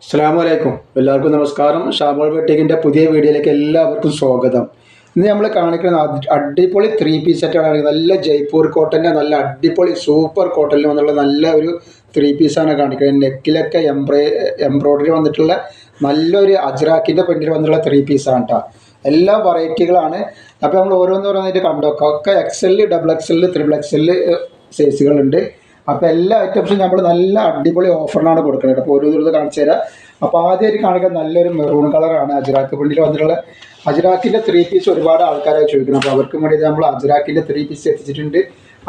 അസ്സലാമലൈക്കും. എല്ലാവർക്കും നമസ്കാരം. ഷാമോൾ വെട്ടിക്കിൻ്റെ പുതിയ വീഡിയോയിലേക്ക് എല്ലാവർക്കും സ്വാഗതം. ഇന്ന് നമ്മൾ കാണിക്കുന്ന അടിപൊളി 3 പീസ് സെറ്റാണ്. നല്ല ജയ്പൂർ കോട്ടൻ്റെ നല്ല അടിപൊളി സൂപ്പർ കോട്ടണിൽ വന്നുള്ള നല്ല ഒരു 3 പീസാണ് കാണിക്കുന്നത്. നെക്കിലൊക്കെ എംബ്രോയ്ഡറി വന്നിട്ടുള്ള നല്ലൊരു അജ്രാക്കിൻ്റെ പ്രിൻറ്റിൽ വന്നുള്ള 3 പീസാണ് കേട്ടോ. എല്ലാ വെറൈറ്റികളാണ്. അപ്പോൾ നമ്മൾ ഓരോന്നോരോന്നായിട്ട് കണ്ടോക്കാം. ഒക്കെ XL, XXL, XXL സൈസുകളുണ്ട്. അപ്പോൾ എല്ലാ ഐറ്റംസും നമ്മൾ നല്ല അടിപൊളി ഓഫറിലാണ് കൊടുക്കുന്നത്. അപ്പോൾ ഓരോ ദിവസം കാണിച്ചു തരാം. അപ്പോൾ ആദ്യമായിട്ട് കാണിക്കാൻ നല്ലൊരു മെറൂൺ കളറാണ് അജ്രാക്ക് പ്രിൻറ്റിൽ വന്നിട്ടുള്ള. അജ്രാക്കിൻ്റെ 3 പീസ് ഒരുപാട് ആൾക്കാരായി ചോദിക്കണം. അപ്പോൾ അവർക്ക് വേണ്ടി നമ്മൾ അജ്രാക്കിൻ്റെ 3 പീസ് എത്തിച്ചിട്ടുണ്ട്.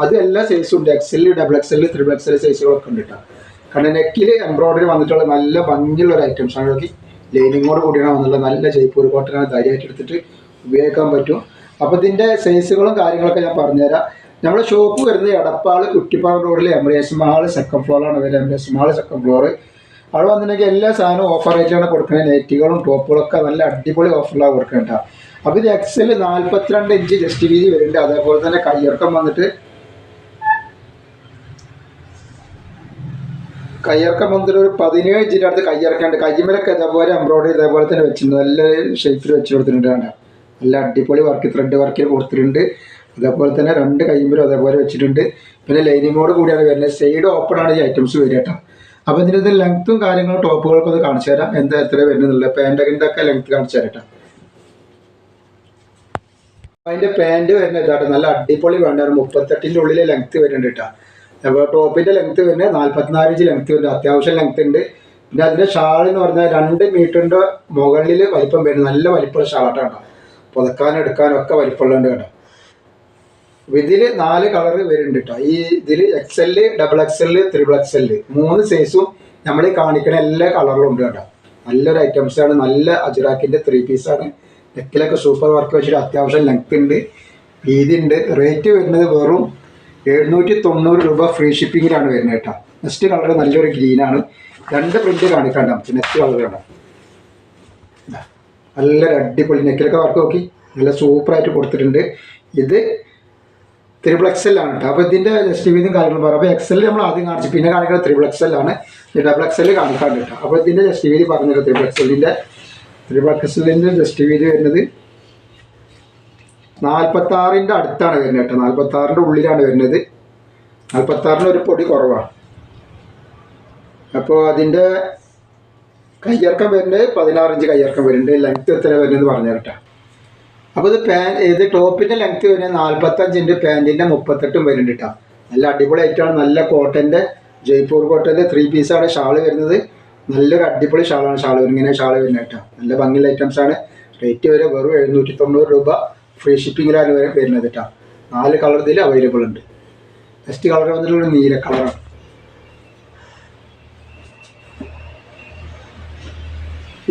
അത് എല്ലാ സൈസും ഉണ്ട്. XL, XXL, XXL സൈസുകളൊക്കെ ഉണ്ട് കേട്ടോ. കാരണം നെക്കിൽ എംബ്രോയ്ഡറി വന്നിട്ടുള്ള നല്ല ഭംഗിയുള്ള ഒരു ഐറ്റംസാണ്. നോക്കി ലൈനിങ്ങോട് കൂടിയാണ് വന്നിട്ടുള്ള നല്ല ജയ്പൂർ കോട്ടനാണ്. ധൈര്യമായിട്ട് എടുത്തിട്ട് ഉപയോഗിക്കാൻ പറ്റും. അപ്പോൾ ഇതിൻ്റെ സൈസുകളും കാര്യങ്ങളൊക്കെ ഞാൻ പറഞ്ഞുതരാം. നമ്മുടെ ഷോപ്പ് വരുന്നത് എടപ്പാൾ കുറ്റിപ്പാറ റോഡിൽ എംബ്രേസ് മാൾ സെക്കൻഡ് ഫ്ലോറാണ് വരുന്നത്. Embrace mall second floor. അവിടെ വന്നിട്ടുണ്ടെങ്കിൽ എല്ലാ സാധനവും ഓഫർ റേറ്റിലാണ് കൊടുക്കുന്നത്. നെറ്റുകളും ടോപ്പുകളൊക്കെ നല്ല അടിപൊളി ഓഫറിലാണ് കൊടുക്കേണ്ട. അപ്പോൾ ഇത് XL 42 ഇഞ്ച് ജസ്റ്റ് വീതി വരുന്നുണ്ട്. അതേപോലെ തന്നെ കയ്യിറക്കം വന്നിട്ട് ഒരു 17 ഇഞ്ചിൻ്റെ അടുത്ത് കയ്യിറക്കാണ്ട്. കയ്യുമലൊക്കെ ഇതേപോലെ എംബ്രോയ്ഡറി ഇതേപോലെ തന്നെ വെച്ചിട്ടുണ്ട്. നല്ല ഷേപ്പിൽ വെച്ച് കൊടുത്തിട്ടുണ്ട്. നല്ല അടിപൊളി വർക്ക് ത്രെഡ് വർക്കിൽ കൊടുത്തിട്ടുണ്ട്. അതേപോലെ തന്നെ 2 കയ്യുമ്പലും അതേപോലെ വെച്ചിട്ടുണ്ട്. പിന്നെ ലൈനിങ്ങോട് കൂടിയാണ് വരുന്നത്. സൈഡ് ഓപ്പൺ ആണ് ഈ ഐറ്റംസ് വരിക കേട്ടോ. അപ്പോൾ ഇതിൻ്റെ ലെങ്ത്തും കാര്യങ്ങളും ടോപ്പുകളൊക്കെ ഒന്ന് കാണിച്ചു തരാം. എന്താ എത്ര വരുന്നുള്ളത്. പാൻറ്റകിൻ്റെ ഒക്കെ ലെങ്ത്ത് കാണിച്ചു തരാം കേട്ടോ. അതിൻ്റെ പാൻറ്റ് വരുന്നത് ഇതാട്ടോ. നല്ല അടിപൊളി വേണ്ട 38ൻ്റെ ഉള്ളിൽ ലെങ്ത്ത് വരുന്നുണ്ട് കേട്ടോ. അപ്പോൾ ടോപ്പിൻ്റെ ലെങ്ത്ത് വരുന്നത് 44 ഇഞ്ച് ലെങ്ത്ത് വരുന്നത്. അത്യാവശ്യം ലെങ്ത്ത് ഉണ്ട്. പിന്നെ അതിൻ്റെ ഷാൾ എന്ന് പറഞ്ഞാൽ 2 മീറ്ററിൻ്റെ മുകളിൽ വലിപ്പം വരുന്നത്. നല്ല വലിപ്പമുള്ള ഷാളാട്ടോ കേട്ടോ. പുതക്കാനും എടുക്കാനും ഒക്കെ വലിപ്പമുള്ളതുണ്ട് കേട്ടോ. ഇതിൽ 4 കളർ വരുന്നുണ്ട് കേട്ടോ. ഈ ഇതിൽ XL, XXL, XXL 3 സൈസും നമ്മൾ ഈ കാണിക്കുന്ന എല്ലാ കളറിലും ഉണ്ട് കേട്ടോ. നല്ലൊരു ഐറ്റംസാണ്. നല്ല അജ്രാക്കിൻ്റെ 3 പീസാണ്. നെക്കിലൊക്കെ സൂപ്പർ വർക്ക് വെച്ചിട്ട് അത്യാവശ്യം ലെങ്ത് ഉണ്ട്, വീതി ഉണ്ട്. റേറ്റ് വരുന്നത് വെറും 790 രൂപ ഫ്രീ ഷിപ്പിങ്ങിലാണ് വരുന്നത് കേട്ടോ. നെക്സ്റ്റ് കളർ നല്ലൊരു ഗ്രീനാണ്. 2 പ്രിൻറ്റ് കാണിക്കാണ്ട. നെക്സ്റ്റ് കളർ കാണാം. നല്ലൊരു അടിപൊളി നെക്കിലൊക്കെ വർക്ക് നോക്കി നല്ല സൂപ്പറായിട്ട് കൊടുത്തിട്ടുണ്ട്. ഇത് XXL ആണ് കേട്ടോ. അപ്പോൾ ഇതിൻ്റെ ജസ്റ്റ് വീതിയും കാര്യങ്ങളും പറയാം. അപ്പോൾ XL നമ്മൾ ആദ്യം കാണിച്ചു, പിന്നെ കാണിക്കുന്നത് XXL ആണ്. XXL കാണിക്കാണ്ട് കേട്ടോ. അപ്പോൾ ഇതിൻ്റെ ജസ്റ്റ് വീതി പറഞ്ഞില്ല. XXLൻ്റെ ജസ്റ്റ് വീതി വരുന്നത് 46ൻ്റെ അടുത്താണ് വരുന്നത് കേട്ടോ. 46ൻ്റെ ഉള്ളിലാണ് വരുന്നത്. 46ന് ഒരു പൊടി കുറവാണ്. അപ്പോൾ അതിൻ്റെ കയ്യിറക്കം വരുന്നത് 16 ഇഞ്ച് കയ്യിറക്കം വരുന്നുണ്ട്. ലെങ്ത്ത് എത്ര വരുന്നത് പറഞ്ഞു കേട്ടോ. അപ്പോൾ ഇത് ടോപ്പിൻ്റെ ലെങ്ത്ത് വരുന്നത് 45 ഇഞ്ച്, പാൻറ്റിൻ്റെ 38 വരുന്നുണ്ട് കേട്ടോ. നല്ല അടിപൊളി ആയിട്ടാണ്. നല്ല കോട്ടൻ്റെ ജയ്പൂർ കോട്ടൻ്റെ 3 പീസാണ്. ഷാൾ വരുന്നത് നല്ലൊരു അടിപൊളി ഷാളാണ്. ഇങ്ങനെ ഷാൾ വരുന്നത് കേട്ടോ. നല്ല ഭംഗിയുള്ള ഐറ്റംസാണ്. റേറ്റ് വരെ വെറും 790 രൂപ ഫ്രീ ഷിപ്പിങ്ങിലാണ് വരുന്നത് കേട്ടോ. 4 കളർ ഇതിൽ അവൈലബിൾ ഉണ്ട്. നെക്സ്റ്റ് കളർ വന്നിട്ടുള്ള നീല കളറാണ്.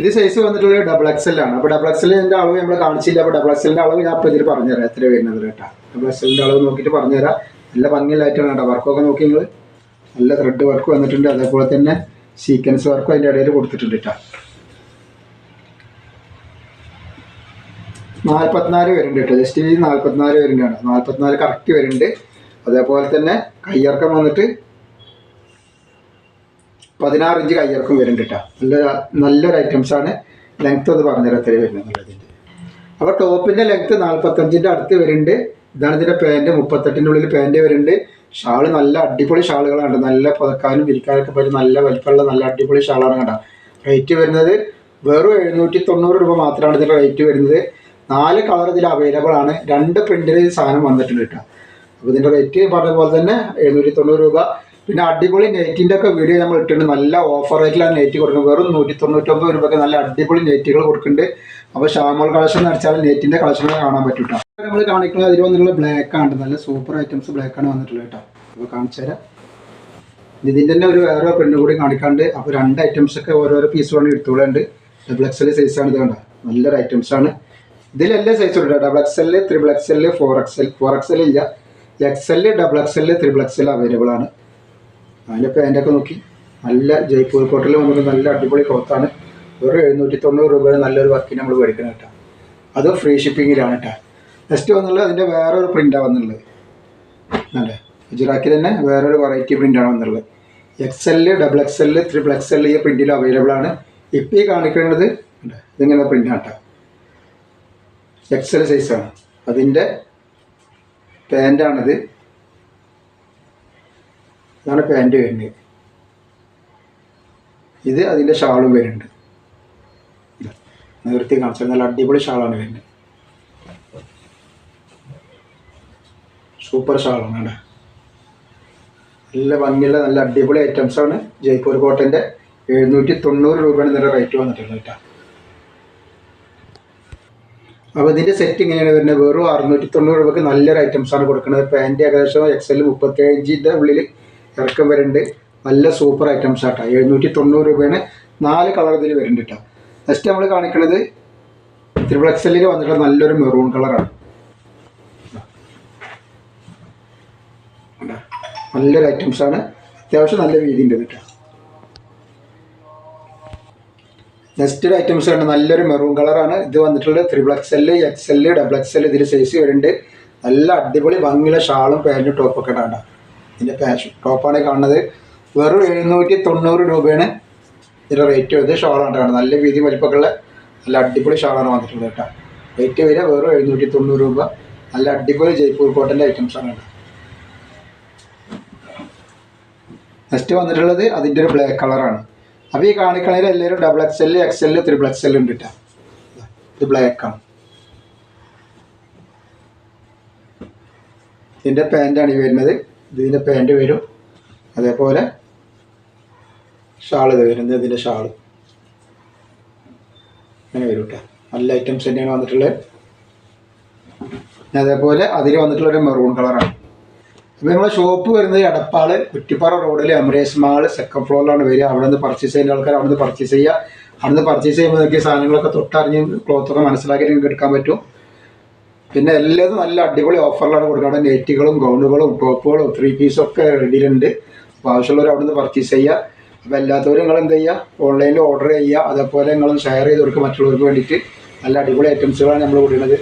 ഇത് സൈസ് വന്നിട്ടുള്ള XXL ആണ്. അപ്പോൾ XXLൻ്റെ അളവ് നമ്മൾ കാണിച്ചില്ല. അപ്പോൾ XXLൻ്റെ അളവ് ഞാൻ ഇപ്പോൾ ഇതിൽ പറഞ്ഞുതരാം എത്ര വരുന്നത് കേട്ടോ. XXLൻ്റെ അളവ് നോക്കിയിട്ട് പറഞ്ഞുതരാം. നല്ല ഭംഗിയിലായിട്ടാണ് കേട്ടോ. വർക്കൊക്കെ നോക്കി നിങ്ങൾ നല്ല ത്രെഡ് വർക്ക് വന്നിട്ടുണ്ട്. അതേപോലെ തന്നെ സീക്വൻസ് വർക്കും അതിൻ്റെ ഇടയിൽ കൊടുത്തിട്ടുണ്ട് കേട്ടോ. 44 വരുന്നുണ്ട് കേട്ടോ. ജസ്റ്റ് 44 വരുന്നുണ്ടാണ്. 44 കറക്റ്റ് വരുന്നുണ്ട്. അതേപോലെ തന്നെ കയ്യിറക്കം വന്നിട്ട് 16 ഇഞ്ച് കയ്യിറക്കം വരുന്നുണ്ട് കേട്ടോ. നല്ലൊരു ഐറ്റംസാണ്. ലെങ്ത്ത് ഒന്ന് പറഞ്ഞുതരാം എത്ര വരുന്നത്. അപ്പോൾ ടോപ്പിൻ്റെ ലെങ്ത്ത് 45ൻ്റെ അടുത്ത് വരുന്നുണ്ട്. ഇതാണ് ഇതിൻ്റെ പാൻറ്റ്. 38ൻ്റെ ഉള്ളിൽ പാൻറ്റ് വരുന്നുണ്ട്. ഷാള് നല്ല അടിപൊളി ഷാളുകളാണ്. നല്ല പുതക്കാനും വിരിക്കാനൊക്കെ പറ്റും. നല്ല വലിപ്പമുള്ള നല്ല അടിപൊളി ഷാളാണ് കേട്ടോ. റേറ്റ് വരുന്നത് വെറും 790 രൂപ മാത്രമാണ് ഇതിൻ്റെ റേറ്റ് വരുന്നത്. 4 കളർ ഇതിൽ അവൈലബിൾ ആണ്. 2 പ്രിൻറ്റിൽ സാധനം വന്നിട്ടുണ്ട് കേട്ടോ. അപ്പോൾ ഇതിൻ്റെ റേറ്റ് പറഞ്ഞ പോലെ തന്നെ 790 രൂപ. പിന്നെ അടിപൊളി നെറ്റിൻ്റെ ഒക്കെ വീഡിയോ നമ്മൾ ഇട്ടിട്ടുണ്ട്. നല്ല ഓഫർ റേറ്റിലാണ് നെറ്റ് കൊടുക്കുന്നത്. വെറും 199 രൂപയ്ക്ക് നല്ല അടിപൊളി നെറ്റുകൾ കൊടുക്കുന്നുണ്ട്. അപ്പോൾ ഷാമോൾ കളക്ഷൻ അടിച്ചാൽ നെറ്റിൻ്റെ കളക്ഷനുകൾ കാണാൻ പറ്റും കേട്ടോ. നമ്മൾ കാണിക്കുന്നത് അതിൽ വന്നിട്ടുള്ള ബ്ലാക്കാണ്. നല്ല സൂപ്പർ ഐറ്റംസ് ബ്ലാക്കാണ് വന്നിട്ടുള്ളത് കേട്ടോ. അപ്പോൾ കാണിച്ചു തരാം. ഇതിൻ്റെ തന്നെ ഒരു വേറെ പ്രിൻ്റ് കൂടി കാണിക്കാണ്ട്. അപ്പോൾ 2 ഐറ്റംസൊക്കെ ഓരോരോ പീസ് വേണ്ടി എടുത്തുകൊണ്ടുണ്ട്. XXL സൈസാണ് ഇത് കണ്ടോ. നല്ലൊരു ഐറ്റംസാണ്. ഇതിലെല്ലാം സൈസ് ഉണ്ട് കേട്ടോ. XXL, XXL, 4XL ഇല്ല. XL, XXL, XXL അവൈലബിൾ ആണ്. അതിൻ്റെ പാൻറ്റൊക്കെ നോക്കി നല്ല ജയ്പൂർ കോട്ടയിൽ വന്നിട്ട് നല്ല അടിപൊളി ക്ലോത്താണ്. വെറും 790 രൂപയുടെ നല്ലൊരു വർക്കിന് നമ്മൾ മേടിക്കണം കേട്ടോ. അത് ഫ്രീ ഷിപ്പിങ്ങിലാണ് കേട്ടോ. നെക്സ്റ്റ് വന്നുള്ളത് അതിൻ്റെ വേറൊരു പ്രിൻ്റാണ് വന്നുള്ളത്. അല്ലേ ഗുജറാത്തിൽ തന്നെ വേറൊരു വെറൈറ്റി പ്രിൻ്റാണ് വന്നുള്ളത്. XL, XXL, XXL ഈ പ്രിൻറ്റിൽ അവൈലബിൾ ആണ്. ഇപ്പം ഈ കാണിക്കുന്നത് ഇതിങ്ങനെ പ്രിൻ്റാട്ടോ, എക്സൽ സൈസാണ്. അതിൻ്റെ പാൻറ്റാണിത്. ഇതാണ് പാൻറ്റ് വരുന്നത്. ഇത് അതിൻ്റെ ഷാളും വരുന്നുണ്ട്. നിർത്തി കാണിച്ചാൽ നല്ല അടിപൊളി ഷാളാണ് വരുന്നത്. സൂപ്പർ ഷാളാണ് കേട്ടോ. നല്ല ഭംഗിയുള്ള നല്ല അടിപൊളി ഐറ്റംസാണ്. ജയ്പൂർ കോട്ടൻ്റെ 790 രൂപയാണ് ഇതിൻ്റെ റേറ്റ് വന്നിട്ടുള്ളത് കേട്ടോ. അപ്പോൾ ഇതിൻ്റെ സെറ്റ് ഇങ്ങനെയാണ് വരുന്നത്. വെറും 690 രൂപയ്ക്ക് നല്ലൊരു ഐറ്റംസാണ് കൊടുക്കുന്നത്. പാൻറ്റ് ഏകദേശം XL 37 ഉള്ളിൽ ഇറക്കം വരുന്നുണ്ട്. നല്ല സൂപ്പർ ഐറ്റംസ് ആട്ടോ. 790 രൂപയാണ്. 4 കളർ ഇതിൽ വരുന്നുണ്ട് കേട്ടോ. നെക്സ്റ്റ് നമ്മൾ കാണിക്കുന്നത് XXL വന്നിട്ടുള്ള നല്ലൊരു മെറൂൺ കളറാണ്. നല്ലൊരു ഐറ്റംസാണ്. അത്യാവശ്യം നല്ല വീതിയുണ്ട് കേട്ടോ. നെക്സ്റ്റ് ഒരു ഐറ്റംസ് ആണ് നല്ലൊരു മെറൂൺ കളറാണ്. ഇത് വന്നിട്ടുള്ളത് XXL, XL, XXL ഇതിൽ സൈസ് വരുന്നുണ്ട്. നല്ല അടിപൊളി ഭംഗിയുള്ള ഷാളും പാൻറ്റും ടോപ്പൊക്കെ ഇടാണ്ട. ഇതിൻ്റെ ടോപ്പാണ് കാണുന്നത്. വെറും 790 രൂപയാണ് ഇതിൻ്റെ റേറ്റ് വരുന്നത്. ഷാളാണ് കാണുന്നത്. നല്ല വീതി വലിപ്പമൊക്കെയുള്ള നല്ല അടിപൊളി ഷാളാണ് വന്നിട്ടുള്ളത് കേട്ടോ. റേറ്റ് വരിക വെറും 790 രൂപ. നല്ല അടിപൊളി ജയ്പൂർ കോട്ടൻ്റെ ഐറ്റംസാണ് കേട്ടോ. നെക്സ്റ്റ് വന്നിട്ടുള്ളത് അതിൻ്റെ ഒരു ബ്ലാക്ക് കളറാണ്. അപ്പോൾ ഈ കാണിക്കണതിൽ എല്ലാവരും XXL, XL, XXL ഉണ്ട് കേട്ടോ. ഇത് ബ്ലാക്കാണ്. ഇതിൻ്റെ പാൻറ്റാണ് ഈ വരുന്നത്. ഇതിൻ്റെ പാൻറ്റ് വരും. അതേപോലെ ഷാൾ ഇത് വരുന്നത്. ഇതിൻ്റെ ഷാൾ അങ്ങനെ വരും കേട്ടോ. നല്ല ഐറ്റംസ് തന്നെയാണ് വന്നിട്ടുള്ളത്. അതേപോലെ അതിൽ വന്നിട്ടുള്ളൊരു മെറൂൺ കളറാണ്. അപ്പോൾ നമ്മളെ ഷോപ്പ് വരുന്നത് എടപ്പാൾ കുറ്റിപ്പാറ റോഡിൽ എമറേസ് മാൾ സെക്കൻഡ് ഫ്ലോറിലാണ് വരിക. അവിടെ നിന്ന് പർച്ചേസ് ചെയ്യുന്ന ആൾക്കാർ അവിടെ നിന്ന് പർച്ചേസ് ചെയ്യുക. അവിടെ നിന്ന് പർച്ചേസ് ചെയ്യുമ്പോൾ നോക്കിയ സാധനങ്ങളൊക്കെ തൊട്ടറിഞ്ഞ് ക്ലോത്തൊക്കെ മനസ്സിലാക്കി നിങ്ങൾക്ക് എടുക്കാൻ പറ്റും. പിന്നെ എല്ലാതും നല്ല അടിപൊളി ഓഫറിലാണ് കൊടുക്കുന്നത്. നെറ്റുകളും ഗൗണുകളും ടോപ്പുകളും 3 പീസും ഒക്കെ റെഡിയിലുണ്ട്. അപ്പോൾ ആവശ്യമുള്ളവർ അവിടെ നിന്ന് പർച്ചേസ് ചെയ്യുക. അപ്പോൾ എല്ലാത്തവരും നിങ്ങൾ എന്ത് ചെയ്യുക, ഓൺലൈനിൽ ഓർഡർ ചെയ്യുക. അതേപോലെ നിങ്ങൾ ഷെയർ ചെയ്ത് കൊടുക്കുക മറ്റുള്ളവർക്ക് വേണ്ടിയിട്ട്. നല്ല അടിപൊളി ഐറ്റംസുകളാണ് നമ്മൾ കൊടുക്കുന്നത്.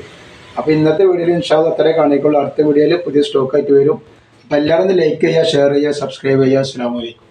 അപ്പോൾ ഇന്നത്തെ വീഡിയോയിൽ ഇൻഷാ അല്ലാഹ് അത്രേ കാണിക്കുള്ളൂ. അടുത്ത വീഡിയോയിൽ പുതിയ സ്റ്റോക്കായിട്ട് വരും. അപ്പോൾ എല്ലാവരും ഒന്ന് ലൈക്ക് ചെയ്യുക, ഷെയർ ചെയ്യുക, സബ്സ്ക്രൈബ് ചെയ്യുക. അസ്സലാമു അലൈക്കും.